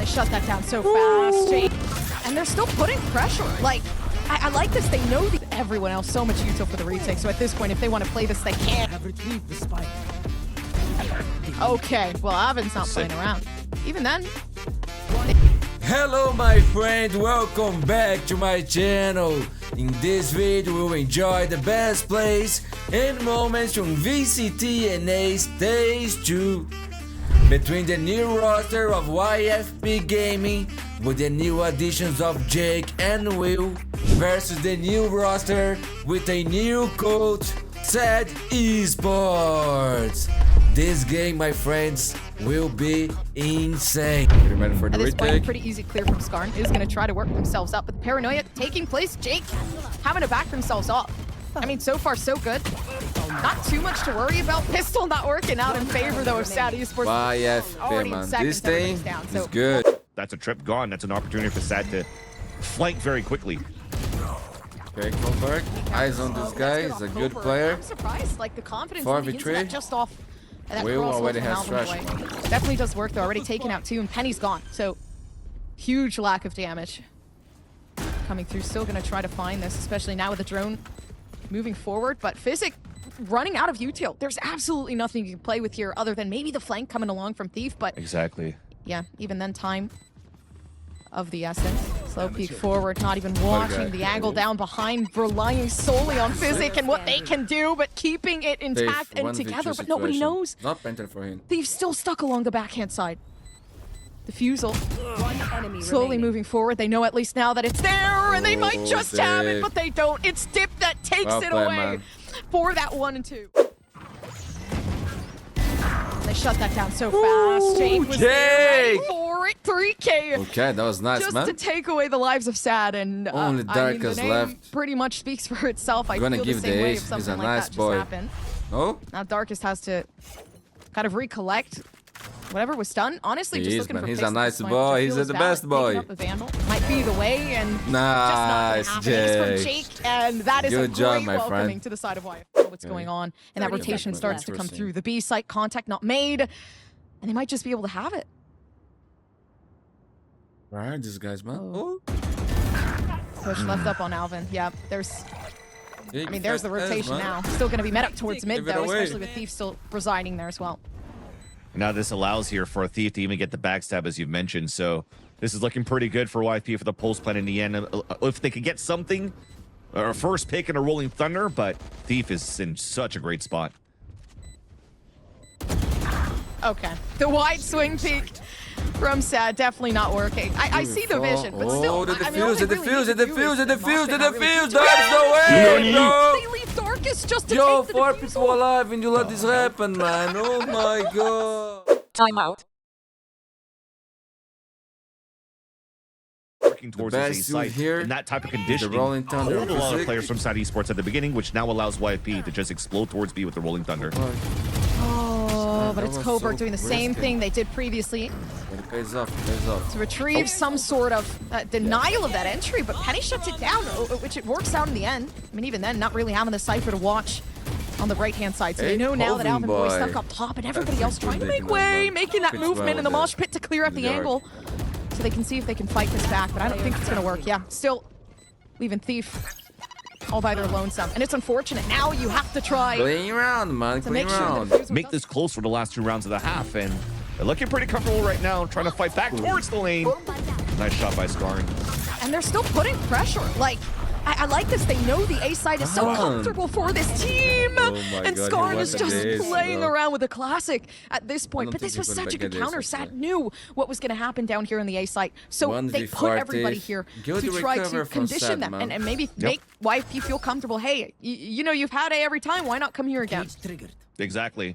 shut that down so fast, Jake. And they're still putting pressure. Like, I like this. They know everyone else so much util for the retake. So at this point, if they want to play this, they can. Okay, well, Alvin's not playing around. Even then. Hello my friend, welcome back to my channel. In this video we'll enjoy the best plays and moments from VCT and A Stage 2. Between the new roster of YFP Gaming with the new additions of Jake and Will versus the new roster with a new coach, said Esports. This game, my friends, will be insane. Getting ready for the At this point, retake. pretty easy clear from Skarn is going to try to work themselves up, but the paranoia taking place. Jake having to back themselves off. I mean, so far so good. Not too much to worry about. Pistol not working out in favor though of Sad Esports. YFP, man. This thing is good. That's a trip gone. That's an opportunity for Sad to flank very quickly. Okay, Kohlberg. Eyes on this guy. He's a good player. I'm surprised, like the confidence 4v3. just off. That Will crossroads already from has Alvin trash. Boy. Definitely does work though. Already taken out 2, and Penny's gone. So huge lack of damage coming through. Still gonna try to find this, especially now with the drone moving forward. But Physic running out of util. There's absolutely nothing you can play with here other than maybe the flank coming along from Thief. But Exactly. yeah, even then, time of the essence. Slow peek forward, not even watching the angle down behind, relying solely on Physic and what they can do, but keeping it intact and together, but nobody knows. Not Panther for him. Thief's still stuck along the backhand side. Diffusal slowly moving forward. They know at least now that it's there, and they might just have it, but they don't. It's Dip that takes it away for that 1 and 2. They shut that down so fast. Jake was there ready for it. 3K. Okay, that was nice, Just man. to take away the lives of Sad, and Only Dark the has name left. pretty much speaks for itself. I Gonna feel give the same the way ace. if He's a something like nice that boy. just happened. Oh? Now Darkest has to kind of recollect whatever was done. Honestly, He just is, looking man. for He's fix a at nice this point, boy. which I He's feel is the valid. best boy. Picking up the Vandal might be the way, and Nice, just not gonna happen. It's from Jake. Jake, and that is a Good job, great my welcoming friend. to the side of YFP. What's going on, and that rotation starts to come Interesting. through. The B site contact not made, and they might just be able to have it. Alright, these guys, man. Oh. Push left up on Alvin. Yeah, there's the rotation now. Still going to be met up towards mid Give it though, away. especially with Thief still residing there as well. Now this allows here for a Thief to even get the backstab, as you've mentioned. So this is looking pretty good for YFP for the pulse plan in the end. If they could get something, or a first pick and a rolling thunder, but Thief is in such a great spot. Okay, the wide swing peek from Sad definitely not working. I see the vision, but still. Oh, the I mean, all defuse, they the really defuse, need the to do defuse, is the defuse, the not really defuse. do There's no way, bro. They leave Darkest just to Yo, take the 4 defusal. people alive and you let this happen, man. Oh my god. Timeout. Working towards best his A suit site here in that type of The conditioning. Rolling Thunder. Hold a lot of Physic. players from Sad Esports at the beginning, which now allows YFP to just explode towards B with the rolling thunder. Oh, but That it's was Coburg so doing the same risky. thing they did previously But it pays off, it pays off. to retrieve some sort of denial of that entry, but Penny shuts it down, which it works out in the end. I mean, even then, not really having the Cypher to watch on the right-hand side. So they Hey, know now that Alvin Alvin Boy boy. stuck up top, and everybody else trying to They make did way, well. making that Fits movement well in the there. mosh pit to clear up the Dark. angle, so they can see if they can fight this back, but I don't think it's going to work. Yeah, still leaving Thief all by their lonesome, and it's unfortunate. Now you have to try Clean round, man. to Clean make sure round. the defusal Make doesn't- this close for the last 2 rounds of the half, and they're looking pretty comfortable right now, trying to fight back towards the lane. Nice shot by Skarn. and they're still putting pressure. Like, I like this. They know the A side is so Come on. comfortable for this team. Oh my And God, Skarn he is went just against, playing bro. around with a classic at this point. don't But think this he was put such a back good against counter. us, Sad yeah. knew what was going to happen down here in the A side. So they 1v4 put everybody Thief. here Good to try recover to from condition Sad, them man. and maybe make YFP feel comfortable. Hey, you know, you've had A every time. Why not come here again? Exactly.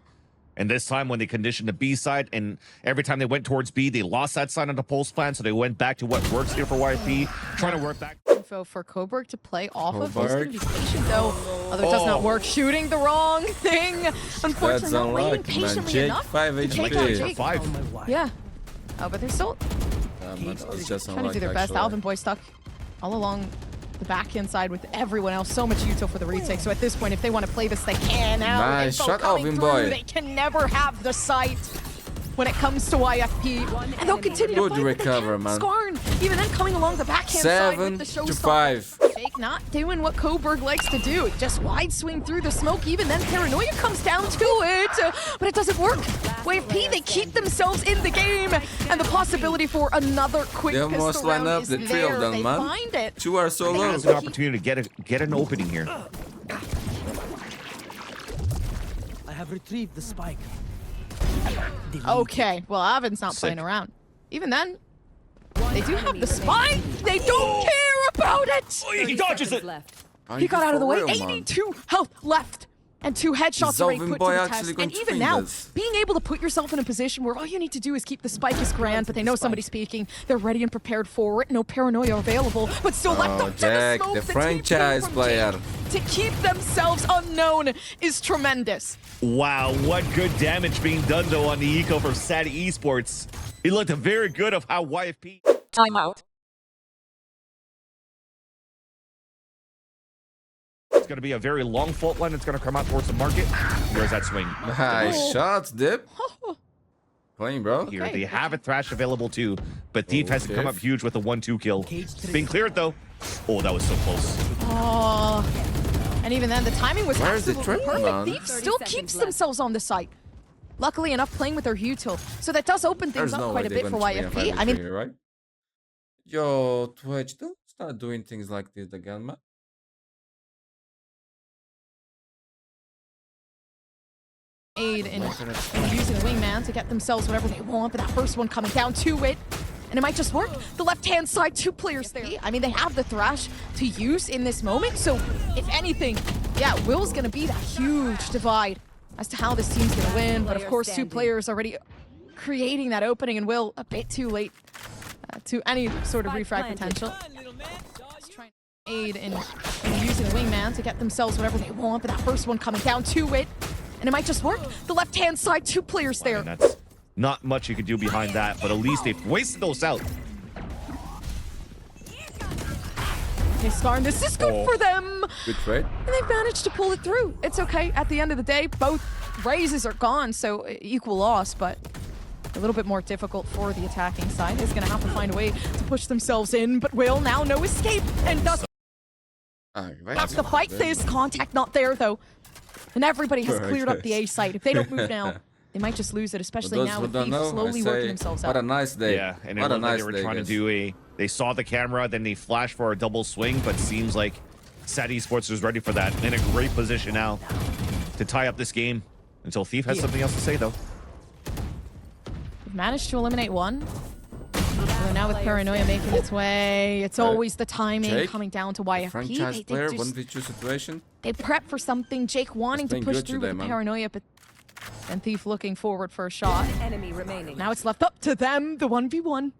And this time when they conditioned the B side, and every time they went towards B, they lost that side on the pulse plan, so they went back to what works here for YFP, trying to work back. Info for Coburg to play off of. He's going to be patient though, although it does not Oh. work. Shooting the wrong thing. Unfortunately, That's not waiting unlucky, man. patiently Jake, enough 5 to take out HP. Jake. 5. Yeah. Oh, but they're still It's just trying to do their best. Alvin Boy stuck all along the backhand side with everyone else. So much util for the retake. So at this point, if they want to play this, they can. Now, Nice info shot, coming Alvin through. Boy. They can never have the sight when it comes to YFP. And they'll continue to Good fight recover, man. Skarn, even then coming along the backhand side with the 7 to showstopper. 5. Jake not doing what Coburg likes to do. Just wide swing through the smoke. Even then, Paranoia comes down to it. But it doesn't work. YFP, they keep themselves in the game. And the possibility for another quick They almost pistol round line up is the three there. of them, They man. find it. 2 are so low. Has an opportunity to get an opening here. I have retrieved the spike. Okay, well, Avin's not Sick. playing around. Even then, they do have the spike. They don't care about it. Oh, he dodges it. He got out of the way. For real, man. 82 health left. And 2 headshots already Zalvin put boy to the actually test. And even controlled now, this. being able to put yourself in a position where all you need to do is keep the spike is grand, but they know somebody's speaking. They're ready and prepared for it. No paranoia available, but still left Oh, up to Jack, the smoke. the TP franchise from player. Jake to keep themselves unknown is tremendous. Wow, what good damage being done though on the eco for Sad Esports. He looked very good of how YFP. Timeout. It's going to be a very long fault line. It's going to come out towards the market. Where's that swing? Nice shots, Dip. Clean, bro. Here, Okay. they have a Thrash available too, but Thief has to come up huge with a 1-2 kill. It's being cleared though. Oh, that was so close. Oh, and even then, the timing was Where's the absolutely train, perfect. man? Thief 30 still seconds keeps left. themselves on the site. Luckily enough, playing with their util. So that does open things There's up no quite way a they're bit for going to YFP. I mean, here, right? Yo, Twitch, don't start doing things like this again, man. aid in using the wingman to get themselves whatever they want, but that first one coming down to it. And it might just work. The left-hand side, 2 players there. I mean, they have the Thrash to use in this moment. So, if anything, yeah, Will's going to be that huge divide as to how this team's going to win. But of course, 2 players already creating that opening, and Will a bit too late to any sort of refrag potential. Just trying to aid in using the wingman to get themselves whatever they want, but that first one coming down to it. And it might just work. The left-hand side, 2 players there. And that's not much you could do behind that, but at least they've wasted those out. Okay, Skarn, this is good for them. Good trade. And they've managed to pull it through. It's okay. At the end of the day, both raises are gone, so equal loss, but a little bit more difficult for the attacking side. Is going to have to find a way to push themselves in, but Will now no escape and does have to fight this. Contact not there, though. And everybody has cleared up the A site. If they don't move now, they might just lose it, especially now with Thief slowly working themselves What a out. nice day. Yeah, and it what a looked like nice they were day, trying guys. to do they saw the camera, then they flashed for a double swing, but seems like Sad Esports is ready for that. In a great position now to tie up this game until Thief has something else to say, though. They've managed to eliminate one. So now with Paranoia making its way, it's always the timing Jake, coming down to YFP. Franchise player, 1v2 situation. They prep for something. Jake wanting to playing push good through today, with the man. Paranoia, but and Thief looking forward for a shot. Enemy remaining. Now it's left up to them, the 1v1.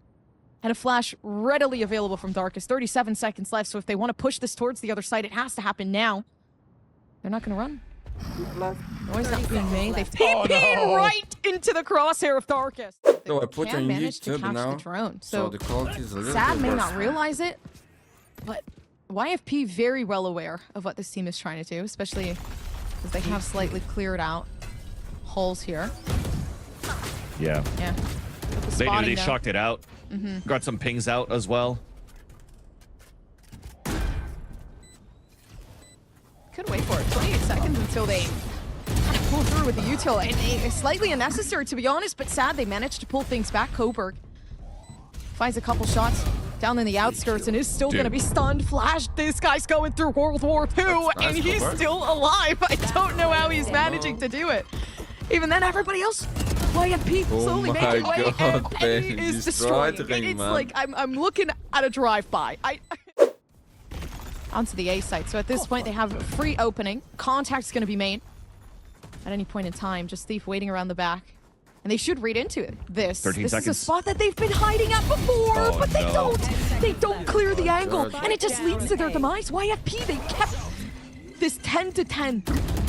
And a flash readily available from Darkest. 37 seconds left, so if they want to push this towards the other side, it has to happen now. They're not going to run. Noise not being made. They've TP'd right into the crosshair of Darkest. So I put Can on manage to YouTube catch now, the drone. so So the quality is a little Sad bit may worse. not realize it, but YFP very well aware of what this team is trying to do, especially because they have slightly cleared out holes here. Yeah. Yeah. With the They knew spotting they though. shocked it out. Got some pings out as well. Could wait for it. 28 seconds until they kind of pull through with the util. And it's slightly unnecessary, to be honest, but Sad they managed to pull things back. Coburg finds a couple shots down in the outskirts and is still going to be stunned. Flash, this guy's going through World War II, That's and nice, he's Coburg. still alive. I don't know how he's managing to do it. Even then, everybody else, YFP Oh slowly my making way, and God, Penny Penny is destroyed destroyed. the ring, It's man. like I'm looking at a drive-by. Onto the A site. So at this point, they have a free opening. Contact's going to be made at any point in time. Just Thief waiting around the back. And they should read into it. This 13 is a seconds. spot that they've been hiding at before, Oh, but they no. don't. They don't clear the angle, God. and it just leads to their demise. YFP, they kept this 10 to 10,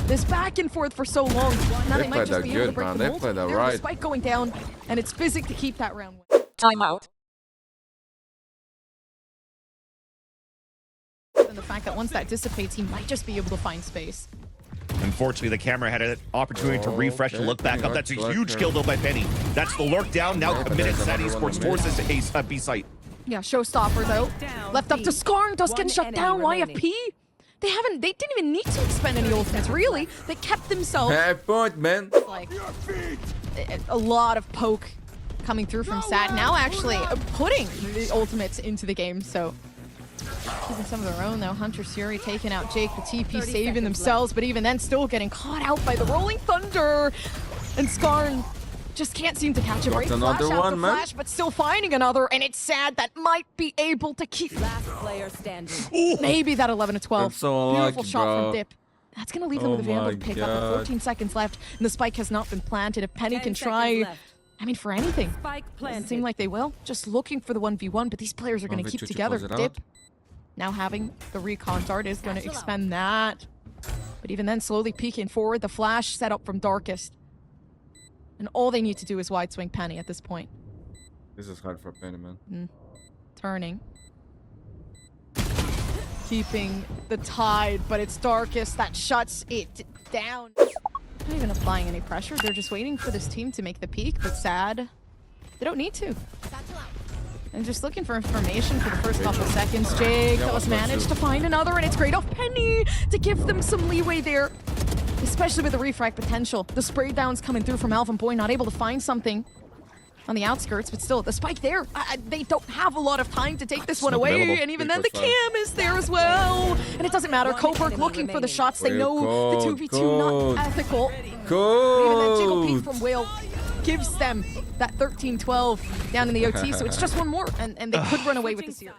this back and forth for so long. Now They they might played just that be able to good, break man. the They mold. played that There's right. a spike going down, and it's Physic to keep that round win. Timeout. And the fact that once that dissipates, he might just be able to find space. Unfortunately, the camera had an opportunity to refresh and look back up. That's a huge kill, though, by Penny. That's the lurk down. Now committed Sad Esports towards this B site. Yeah, showstopper though. Left up to Skarn, does get shut down. YFP. They didn't even need to expend any ultimates, really. They kept themselves. Fair point, man. Like a lot of poke coming through from Sad. Now actually putting the ultimates into the game, so keeping some of their own though. Hunter Fury taking out Jake, the TP saving themselves, but even then still getting caught out by the Rolling Thunder. And Skarn just can't seem to catch him. Right, another flash one, after man. flash, but still finding another, and it's Sad that might be able to keep Last player standing. maybe that 11 to 12. That's so Beautiful unlucky, shot bro. from Dip. That's gonna leave them with a Vandal to my pick up with God. 14 seconds left, and the spike has not been planted. If Penny 10 can seconds try, left. I mean, for anything. Spike Doesn't planted. seem like they will. Just looking for the 1v1, but these players are going to keep VCT together. close it Dip out. now having the recon dart is going to expend that. But even then, slowly peeking forward, the flash set up from Darkest. And all they need to do is wide swing Penny at this point. This is hard for Penny, man. Turning. Keeping the tide, but it's Darkest that shuts it down. Not even applying any pressure. They're just waiting for this team to make the peak, but Sad, they don't need to. And just looking for information for the first couple seconds. Jake does manage to find another, and it's great off Penny to give them some leeway there, especially with the refrag potential. The spray downs coming through from Alvin Boy, not able to find something on the outskirts, but still, the spike there. They don't have a lot of time to take this one away, available. and even then the cam is there as well. And it doesn't matter. Coburg looking for the shots. They know the 2v2 not ethical. Even then, Jiggle Peek from Whale gives them that 13-12 down in the OT, so it's just one more, and they could run away with the series.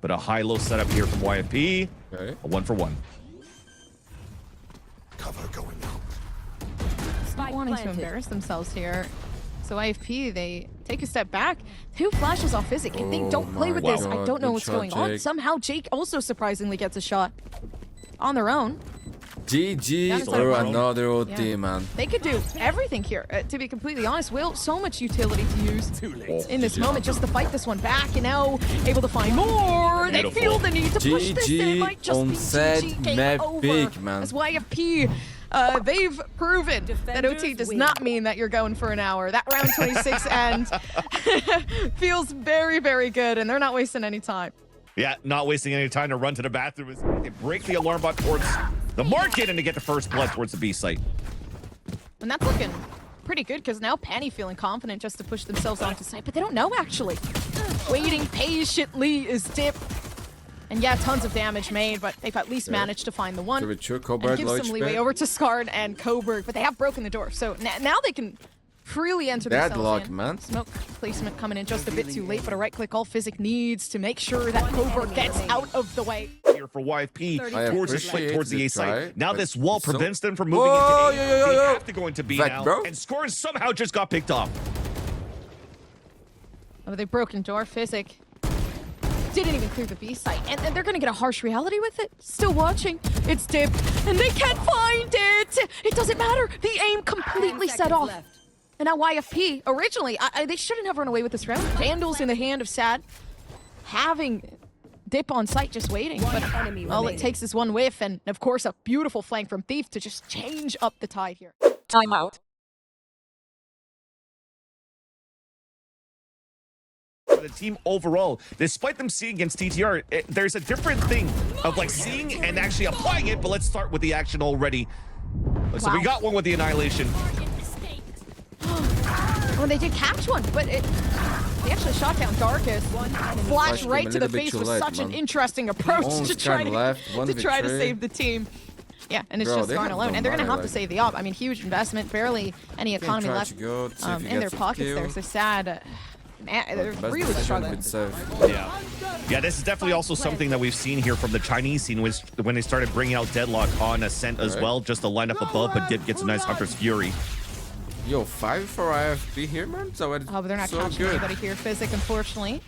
But a high-low setup here from YFP. Okay. A 1-for-1. Not wanting to embarrass themselves here. So IFP, they take a step back. 2 flashes off Physic. If they don't play with this, I God. don't know Good what's shot, going on. Jake. Somehow Jake also surprisingly gets a shot on their own. GG That or is another OT, Yeah. man. They could do everything here, to be completely honest. Will, so much utility to use in this moment just to fight this one back, and now able to find more. They Beautiful. feel the need to push this, and it might just on be set, GG game map over. pick, man. As YFP, they've proven that OT does not mean that you're going for an hour. That round 26 end feels very, very good, and they're not wasting any time. Yeah, not wasting any time to run to the bathroom. They break the alarm bot towards the market and to get the first blood towards the B site. And that's looking pretty good, because now Penny feeling confident just to push themselves onto site, but they don't know actually. Waiting patiently is Dip. And yeah, tons of damage made, but they've at least managed to find the one. Give it to And Coburg, give low some HP. leeway over to Scarred and Coburg, but they have broken the door. So now they can freely enter themselves Deadlock, in. man. Smoke placement coming in just a bit too late, but a right click all Physic needs to make sure that Coburg gets out of the way. Here for YFP I towards the appreciate towards the A the site. try, Now but this wall so- prevents them from moving Whoa, into A. yo, yo, They yo. have to go into B Fact, now. bro. And Scores somehow just got picked off. Oh, they've broken door. Physic didn't even clear the B site, and they're gonna get a harsh reality with it. Still watching. It's Dip, and they can't find it. It doesn't matter. The aim completely set off. And now YFP, originally, they shouldn't have run away with this round. Vandals in the hand of Sad, having Dip on site just waiting. But all it takes is one whiff, and of course a beautiful flank from Thief to just change up the tide here. Timeout. For the team overall, despite them seeing against TTR, there's a different thing of like seeing and actually applying it, but let's start with the action already. So we Wow. got one with the Annihilation. Well, they did catch one, but they actually shot down Darkest. Flash came right a to the little bit face too was late, such an man. interesting approach Almost to try kinda to, left, one to try to victory. save the team. Yeah, and it's Bro, just they Skarn have alone, no and they're gonna money, have to like- save the op. I mean, huge investment, barely any economy try left to go, see if he in their gets a pockets kill. there. So Sad, man, they're Best really decision struggling. with Seth. Yeah, this is definitely also something that we've seen here from the Chinese scene was when they started bringing out Deadlock on Ascent as Right. well, just to line up above, but Dip gets a nice Hunter's Fury. Yo, 5 for IFP here, man. So it's Oh, but they're not so catching good. anybody here. Physic, unfortunately,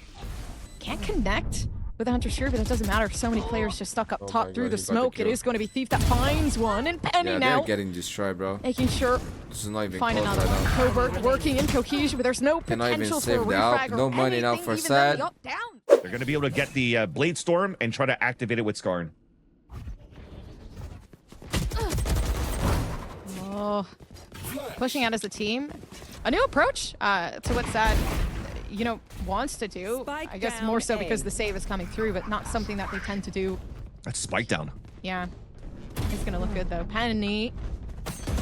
can't connect with the Hunter's Fury, but it doesn't matter. So many players just stuck up Oh top my through God, the he got the smoke. It kill. is going to be Thief that finds one, and Penny Yeah, now they're getting destroyed, bro. making sure This is not even find close another right one. now. Coburg working in cohesion, but there's no Cannot even potential for a save the out. refrag or No money now anything, for even then the Sad. up down. They're going to be able to get the Blade Storm and try to activate it with Skarn. Oh, pushing out as a team. A new approach to what Sad, you know, wants to do. Spike I guess down more so A. because the save is coming through, but not something that they tend to do. That's spike down. Yeah. It's gonna look good though. Penny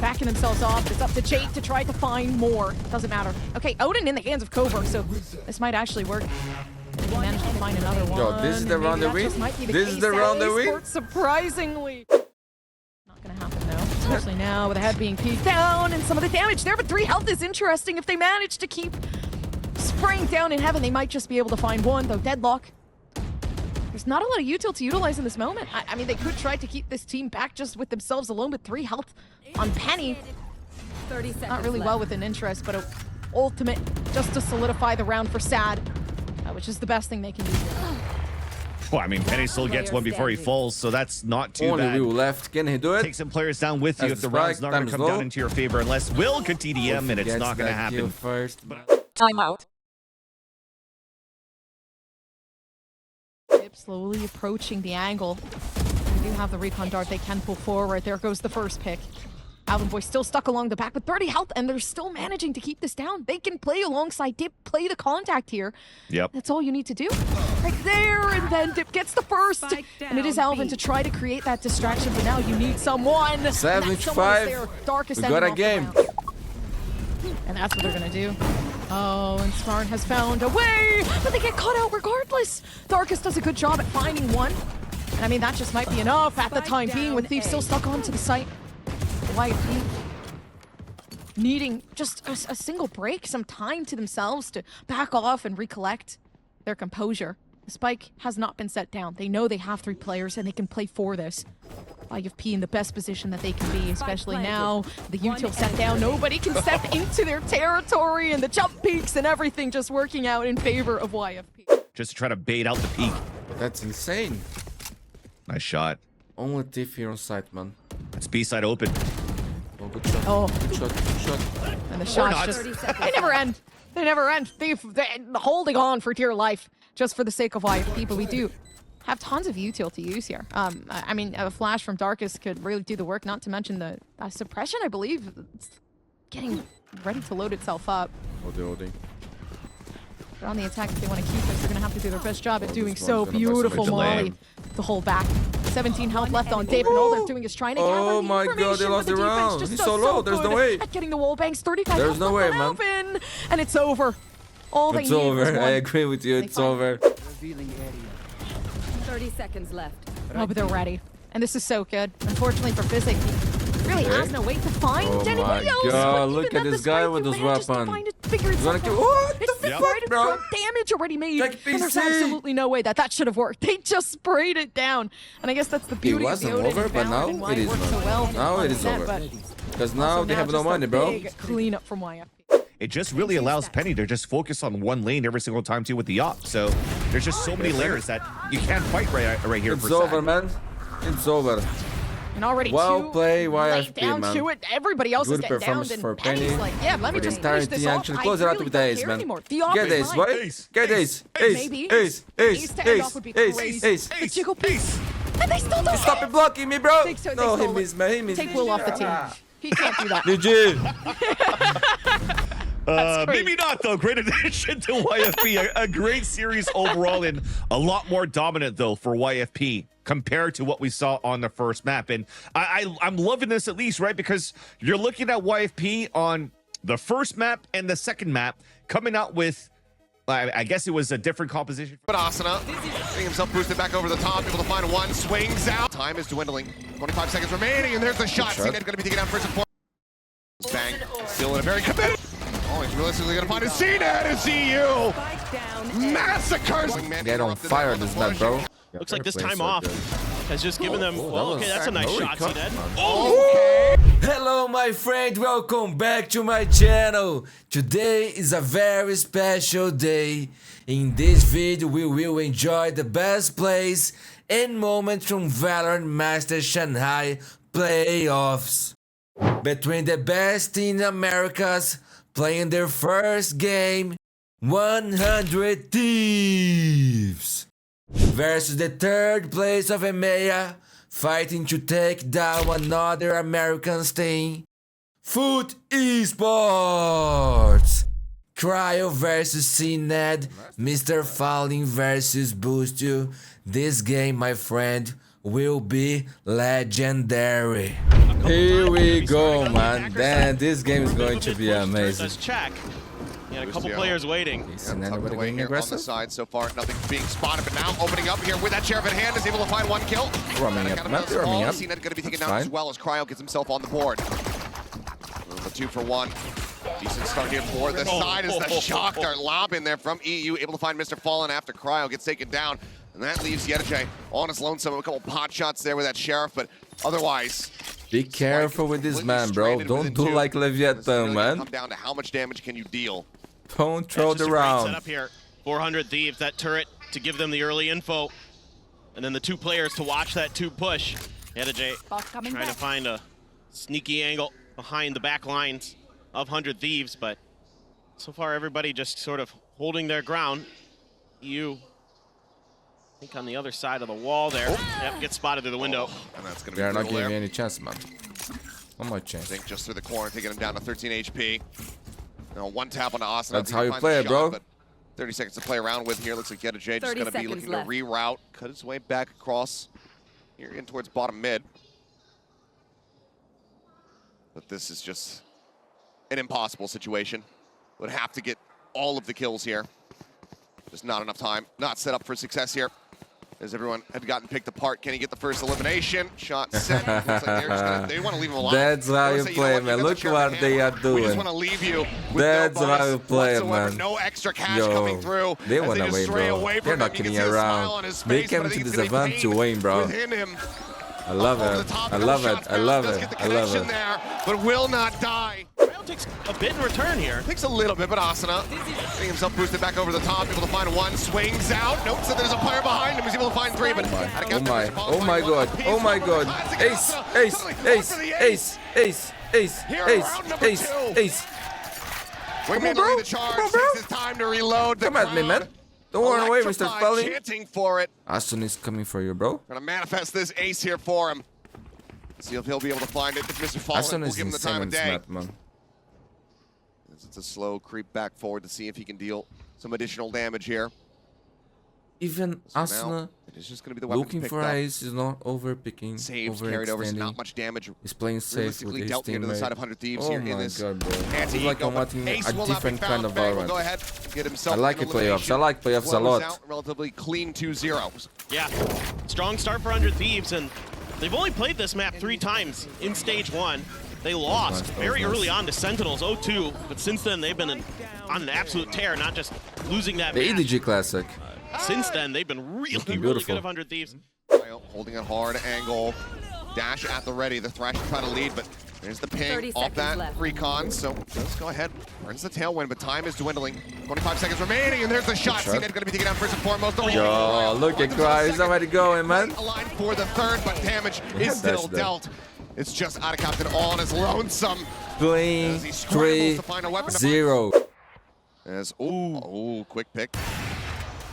backing themselves off. It's up to Jake to try to find more. Doesn't matter. Okay, Odin in the hands of Coburg, so this might actually work. They can manage to find another one. Yo, this is the and round maybe they that just win? might be the This is case the at round they win? Esports, surprisingly. Not gonna happen though, especially now with the head being peeked down and some of the damage there, but 3 health is interesting. If they manage to keep spraying down in heaven, they might just be able to find one, though deadlock. There's not a lot of util to utilize in this moment. I mean, they could try to keep this team back just with themselves alone with 3 health on Penny. 30 seconds Not really left. well within interest, but a ultimate just to solidify the round for Sad, which is the best thing they can do. Well, I mean, Penny still gets one before he falls, so that's not too Only bad. Will left. Can he do it? Take some players down with you As if the the round's spike not going to times come down low. into your favor, unless Will could TDM, and it's Gets not going to that kill happen. first. Timeout. Dip slowly approaching the angle. They do have the recon dart they can pull forward. There goes the first pick. Alvin Boy still stuck along the back with 30 health, and they're still managing to keep this down. They can play alongside Dip, play the contact here. Yep. That's all you need to do. Right there, and then Dip gets the first. Spike And it is down, Alvin B. to try to create that distraction, but now you need someone. And that someone is 75. there. Darkest We got ending a off the game. round. And that's what they're gonna do. Oh, and Smart has found a way, but they get caught out regardless. Darkest does a good job at finding one. And I mean, that just might be enough at the Spike time being, with down Thief A. still stuck onto the site. YFP needing just a single break, some time to themselves to back off and recollect their composure. The spike has not been set down. They know they have 3 players and they can play for this. YFP in the best position that they can be, especially planted. now. The One util set enemy down. Nobody can step into their territory, and the jump peaks and everything just working out in favor of YFP. Just to try to bait out the peak. That's insane. Nice shot. Only Thief here on site, man. That's B-side open. Oh, good shot. Oh. Good shot. Good shot. And the shots not. just, 30 seconds they never end. They never end. They're holding on for dear life just for the sake of YFP, but we do have tons of util to use here. I mean, a flash from Darkest could really do the work, not to mention the suppression, I believe. It's getting ready to load itself up. Odi. They're on the attack if they want to keep it. They're going to have to do their best job at doing this so. one's gonna bust Beautiful my Molly delay. to hold back. 17 health left on Dave, and all they're doing is trying to gather Oh the my God, they information, lost but the defense round. just He's does so low, there's no good way. at getting the wall banks. 35 There's health no left way, on man. Alvin, and it's over. All they It's need was over. one. I agree with you. They It's find- over. Revealing area. 30 seconds left. Oh, but they're ready. And this is so good. Unfortunately for Physic, he really Okay. has no way to find Oh anybody my else. God, But look even at then, this the guy strength with he his manages to weapon. find it, figure He's gonna itself kill. out. What It's the the fuck, bro? damage already made. Like And there's PC. absolutely no way that should have worked. They just sprayed it down. And I guess that's the beauty of the wasn't Odin over, and but Valorant now and why it is works so over. well. Now it is 100%, over. but Because now also they have no just a money, bro. big cleanup from YFP. It just really allows Penny to just focus on one lane every single time too with the op. So there's just so many layers that you can't fight right here. It's for over, Sad. man. It's over. And already Well two played, laid YFP, down man. to it. Everybody else Good is getting down. performance And for Penny's Penny. like, yeah, let me For the just entire finish this team, off. actually. I Close it out really with don't ace, care man. anymore. The op Get is ace, mine. boy. Ace. Get ace. Maybe. Ace. Ace to end off would be crazy. Ace. The jiggle piece. And they still don't Stop it blocking me, bro. They No, he stole it. missed me. He missed Take me. Will off the team. He can't do that. GG. great. Maybe not though. Great addition to YFP. A great series overall, and a lot more dominant though for YFP compared to what we saw on the first map. And I'm loving this at least, right? Because you're looking at YFP on the first map and the second map coming out with, I guess it was a different composition. But Asana getting himself boosted back over the top, able to find one, swings out. Time is dwindling. 25 seconds remaining, and there's the shot. shot. CNED going to be taken down first and foremost. Bang, still in a very committed. Oh, he's realistically going to find a CNED and CU. Spike down. Massacres. Get on fire, this man, bro. Looks like this time off has just given them. Well, okay, that's a nice holy shot, cow, CNED. man. Okay. Hello my friend, welcome back to my channel. Today is a very special day. In this video we will enjoy the best plays and moments from Valorant Master Shanghai playoffs. Between the best in Americas playing their first game, 100 Thieves, versus the third place of EMEA, fighting to take down another American team, Foot Esports! Cryo versus CNED, Mr. Falling versus Boostio. This game, my friend, will be legendary. Here we go, man. Damn, this game is going to be amazing. Let's check. Yeah, a couple players waiting. Tucked away here on the side so far. Nothing's being spotted, but now opening up here with that sheriff in hand is able to find one kill. Roaming up, Matt, roaming up. CNED going to be taken down Fine. as well as Cryo gets himself on the board. The 2 for 1. Decent start here for the side as the shock dart lob in there from EU, able to find Mr. Fallen after Cryo gets taken down. And that leaves YFP on his lonesome. A couple pot shots there with that sheriff, but otherwise... Be careful with this man, bro. Don't do like Leviathan, man. Come down to how much damage can you deal. Don't throw the round. Set up here. 400 Thieves, that turret to give them the early info. And then the 2 players to watch that 2 push. YFP trying to find a sneaky angle behind the back lines of 100 Thieves, but so far everybody just sort of holding their ground. EU, I think on the other side of the wall there. Yep, gets spotted through the window. And that's going to They are be not brutal giving there. me any chance, man. One more chance. Think just through the corner, taking him down to 13 HP. Now 1 tap on Asana. That's how you play it, bro. 30 seconds to play around with here. Looks like YFP just going to be looking left. to reroute, cut his way back across here in towards bottom mid. But this is just an impossible situation. Would have to get all of the kills here. Just not enough time. Not set up for success here. As everyone had gotten picked apart. Can he get the first elimination? Shot set. Looks like they're just gonna, they want to leave him alive. That's how you Say, play, know what, man. you got Look the what sheriff they in are hand. doing. We just want to leave you with That's no bonus how you play it, whatsoever. man. No extra cash Yo, coming through. they as wanna just win, stray bro. away from They're him. not You can kidding see the smile around. on his They face, came but I to think this it's gonna event be to pain win, bro. within him. I love Over the it. top, I couple love it. shots. I love Does it. get the I love connection it. there, but will not die. Cryo takes a bit in return here. Takes a little bit, but Asana getting himself boosted back over the top, able to find 1, swings out, notes that there's a player behind him, he's able to find 3, but Oh my god. Oh my god. Ace, ace, ace, ace, ace, ace, ace, ace. Wingman to lead the charge, takes his time to reload. Come at me, man. Don't run away, Mr. Electrified, Falling. chanting for it. Aston is coming for you, bro. Gonna manifest this ace here for him. See if he'll be able to find it. If Mr. Fallen Aston will is give him the insane time on of this day. map, man. It's a slow creep back forward to see if he can deal some additional damage here. Even So Asuna now, it is just gonna be the weapons looking picked for up. Ace is not overpicking, Saves carried over, so not overextending. much damage. He's playing safe with Realistically his dealt here to the side of teammate. 100 Thieves Oh here in my this god, bro. It's anti-ego, like I'm but watching Ace a will not be different found. kind of Bang will Valorant. go ahead, get himself I like an the playoffs. I elimination. like playoffs a Close lot. out, relatively clean 2-0. Yeah, strong start for 100 Thieves, and they've only played this map 3 times in stage 1. They lost Nice, very nice. early on to Sentinels 0-2, but since then they've been on an absolute tear, not just losing that The match. EDG Classic. Since then, they've been really, really beautiful. good of 100 Thieves. Holding it hard, angle, dash at the ready. The Thrash try to lead, but there's the 30 ping off seconds that left. recon. So let's go ahead. Earns the tailwind, but time is dwindling. 25 seconds remaining, and there's the shot. shot. CNED going to be taken out first and foremost. Yo, look at Cry. He's already going, man. Aligned for the 3rd, but damage is still that's dealt. It's just out of captain on his lonesome. Playing As he scrambles to find a weapon to find. 3-0. As quick pick.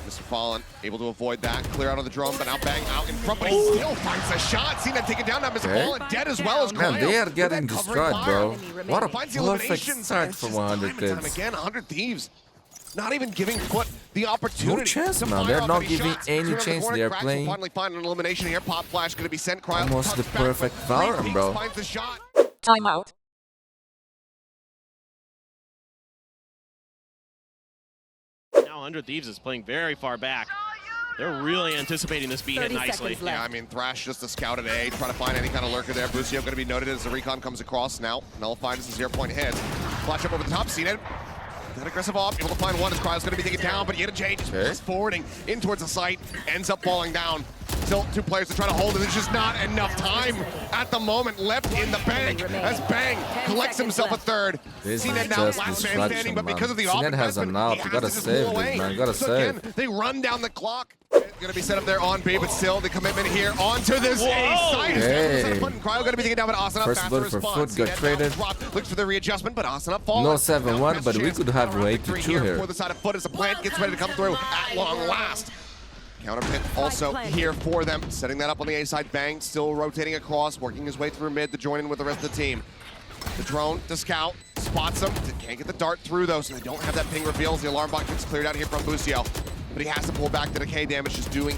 Mr. Fallen able to avoid that, clear out of the drone, but now Bang out in front, but he still finds the shot. CNED taken down, now Mr. Okay. Fallen dead as well as Man, Cryo. they are With getting that covering destroyed, fire. bro. What a Finds the perfect eliminations, start and it's for just 100 time and time Thieves. again, 100 Thieves. Not even giving Foot the opportunity. No chance, to man. fire They're off not any giving shots. any Turn on the chance. corner, They are Cracks will playing finally find an elimination here. Pop Flash going to be sent. Cryo almost the touched back, perfect but Valorant, Three bro. Peaks finds the shot. Timeout. Now 100 Thieves is playing very far back. They're really anticipating this B hit 30 nicely. seconds left. Yeah, I mean, Thrash just a scout at A, trying to find any kind of lurker there. Boostio going to be noted as the recon comes across now. Nullified as a 0-point hit. Flash up over the top, CNED. That aggressive off, able to find one as Cryo's going to be taken down, but YFP just fast forwarding in towards the site, ends up falling down. Still 2 players to try to hold it. There's just not enough time at the moment left in the bank as Bang collects himself a 3rd. This is CNED now just last man distraction, standing, but man. because of the CNED off has investment, an up. he You has gotta to just save pull this, away. man. You gotta so save. again, they run down the clock. Going to be set up there on B, but still the commitment here onto this A side. Hey. Cryo going to be taken down, but Asana First faster blood for response. Foot got CNED traded. now dropped, looks for the readjustment, but Asana falls. No 7-1, but we could have Around 8-2 victory here. For the side of Foot as the plant gets ready to come through at long last. Counter pit also here for them, setting that up on the A side. Bang still rotating across, working his way through mid to join in with the rest of the team. The drone to scout, spots him. Can't get the dart through though, so they don't have that ping reveals. The alarm bot gets cleared out here from Busio, but he has to pull back. The decay damage is doing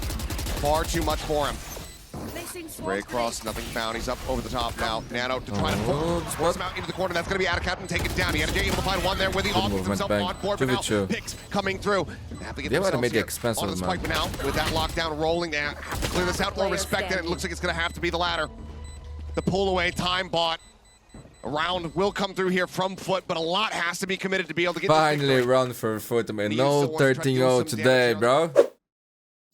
far too much for him. Spray across, nothing found. He's up over the top now. Nano to try to force him out into the corner. That's going to be out of captain, take it down. He had a J able to find one there with the off. Gets himself on board, but now picks coming through. They have to get themselves made the here expensive onto the spike, but now with that lockdown rolling down, have to clear this out or respect it. It looks like it's going to have to be the latter. The pull away time bot. A round will come through here from Foot, but a lot has to be committed to be able to get Finally round for Foot, man. No 13-0 today, bro.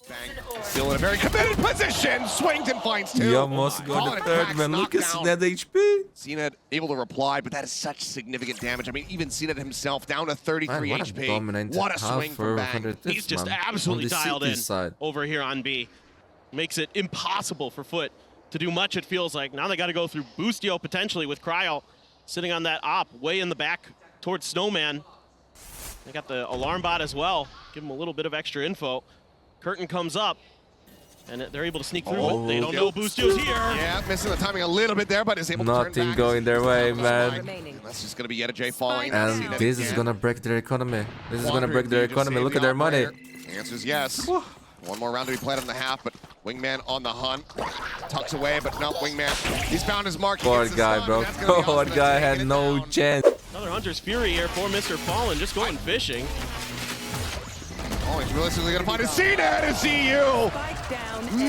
Bang. Still in a very committed position. Swings and finds two. He almost got the third, man. Look at Sined HP. Sined able to reply, but that is such significant damage. I mean, even Sined himself down to 33 Man, HP. What a swing from Bang. He's just absolutely dialed in over here on B. Makes it impossible for Foot to do much, it feels like. Now they got to go through Boostio potentially with Cryo sitting on that op way in the back towards Snowman. They got the alarm bot as well. Give him a little bit of extra info. Curtain comes up, and they're able to sneak through, but they don't know Boostio's here. Yeah, missing the timing a little bit there, but is able to turn back. Nothing going their way, man. That's just going to be J falling. And this is going to break their economy. This is going to break their economy. Look at their money. The answer is yes. One more round to be played on the half, but Wingman on the hunt. Tucks away, but no, Wingman. He's found his mark. Poor guy, bro. Poor guy had no chance. Another Hunter's Fury here for Mr. Fallen, just going fishing. Oh, he's realistically going to find a Sined and CU.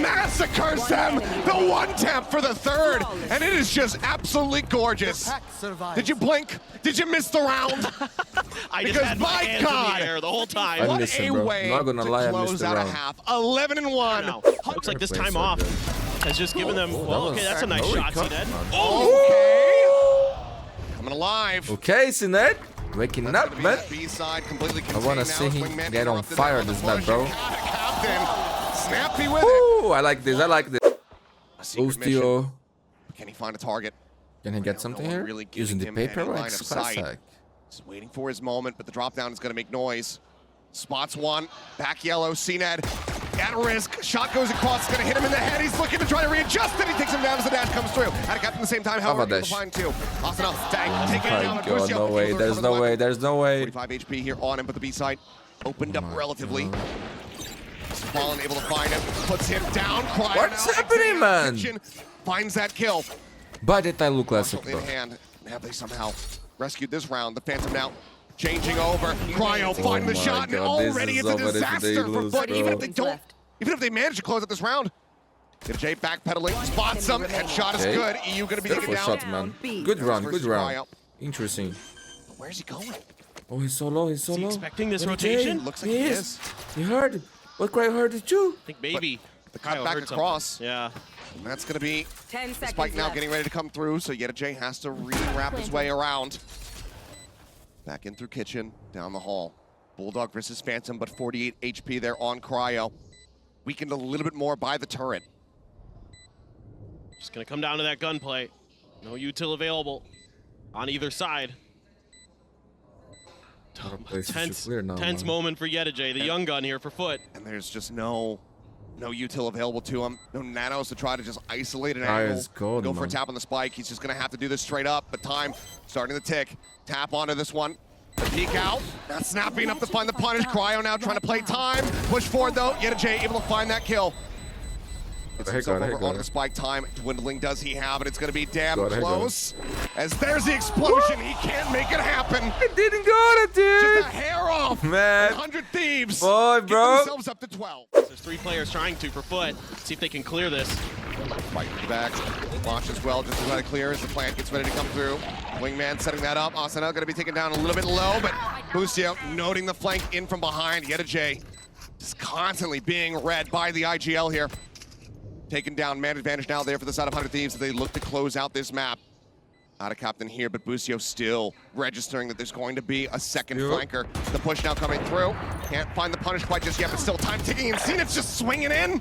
Massacres them. The one tap for the third. And it is just absolutely gorgeous. Did you blink? Did you miss the round? I just had my hands in the air the whole time. What a way to close out a half. 11-1. Looks like this time off has just given them, well, okay, that's a nice shot, Sined. Okay. Coming alive. Okay, Sined. Waking up, man. I want to see him get on fire this map, bro. Snappy with Ooh, I like this. I like this. Boostio. Can he find a target? Can he get something here? Really using the paper wax? He's waiting for his moment, but the drop down is going to make noise. Spots one. Back yellow. Sined at risk. Shot goes across. It's going to hit him in the head. He's looking to try to readjust it. He takes him down as the dash comes through. At a captain at the same time. However, he'll find two. Arsenal. Dang. Taking it down. God, no way. There's no way. There's no way. 45 HP here on him, but the B side opened up relatively. Fallen able to find him. Puts him down. What's happening, man? Finds that kill. By the time, look classic, in bro. hand. Have they somehow rescued this round? The Phantom now changing over. Cryo find the shot, and already it's a disaster for Foot. Even if they manage to close out this round. J backpedaling, spots him. Headshot is good. EU going to be taken down. Shot, man. Good round, good round. Interesting. Where's he going? Oh, he's so low. He's so low. Is he expecting this rotation? Looks like he is. He heard. What Cryo heard it too? I think maybe the cut back across. Yeah. And that's going to be 10 seconds Spike now left. getting ready to come through, so J has to re-wrap his way around. Back in through kitchen, down the hall. Bulldog versus Phantom, but 48 HP there on Cryo. Weakened a little bit more by the turret. Just going to come down to that gunplay. No util available on either side. Tense moment for J, the young gun here for Foot. And there's just no util available to him. No nanos to try to just isolate an angle. Go for a tap on the spike. He's just going to have to do this straight up, but time starting to tick. Tap onto this one. The peek out. Not snappy enough to find the punish. Cryo now trying to play time. Push forward though. J able to find that kill. Gets himself over onto the spike. Time dwindling. Does he have it? It's going to be damn close. As there's the explosion. He can't make it happen. It didn't go to dude. Just a hair off. Man. 100 Thieves. Boy, bro. Get themselves up to 12. There's 3 players trying to for Foot. See if they can clear this. Fight back. Launch as well, just to try to clear as the plant gets ready to come through. Wingman setting that up. Arsenal going to be taken down a little bit low, but Busio noting the flank in from behind. J just constantly being read by the IGL here. Taken down, man advantage now there for the side of 100 Thieves as they look to close out this map. Out of captain here, but Busio still registering that there's going to be a second flanker. The push now coming through. Can't find the punish quite just yet, but still time ticking, and Sined's just swinging in.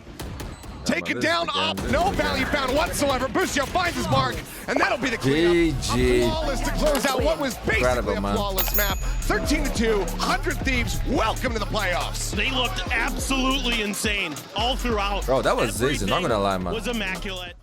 Taken down, up, no value found whatsoever. Busio finds his mark, and that'll be the cleanup. Flawless to close out what was basically a flawless map. 13-2, 100 Thieves, welcome to the playoffs. They looked absolutely insane all throughout. Bro, that was easy, not gonna lie, man. Was immaculate.